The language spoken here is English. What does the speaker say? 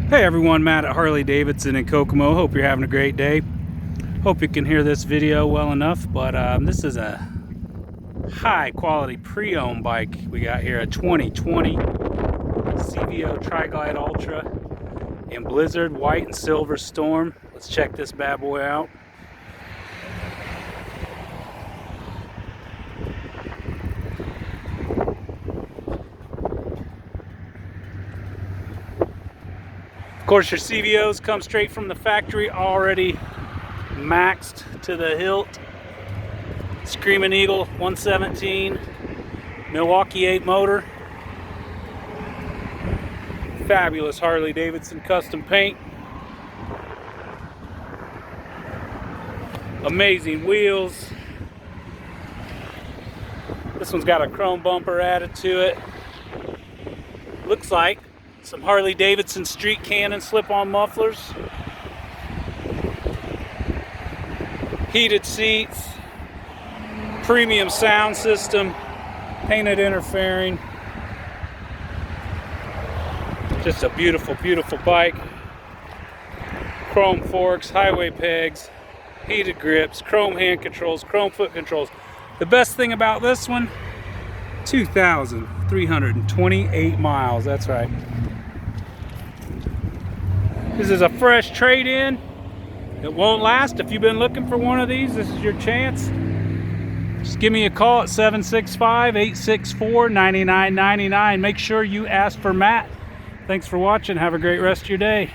Hey everyone, Matt at Harley-Davidson in Kokomo. Hope you're having a great day. Hope you can hear this video well enough, but this is a high quality pre-owned bike we got here, a 2020 CVO Tri-Glide Ultra in Blizzard, white and silver storm. Let's check this bad boy out. Of course, your CVOs come straight from the factory, already maxed to the hilt. Screaming Eagle 117 Milwaukee 8 motor. Fabulous Harley-Davidson custom paint. Amazing wheels. This one's got a chrome bumper added to it. Looks like some Harley-Davidson street cannon slip-on mufflers. Heated seats. Premium sound system. Painted interfering. Just a beautiful, beautiful bike. Chrome forks, highway pegs, heated grips, chrome hand controls, chrome foot controls. The best thing about this one, 2,328 miles, that's right. This is a fresh trade-in. It won't last. If you've been looking for one of these, this is your chance. Just give me a call at 765-864-9999. Make sure you ask for Matt. Thanks for watching. Have a great rest of your day.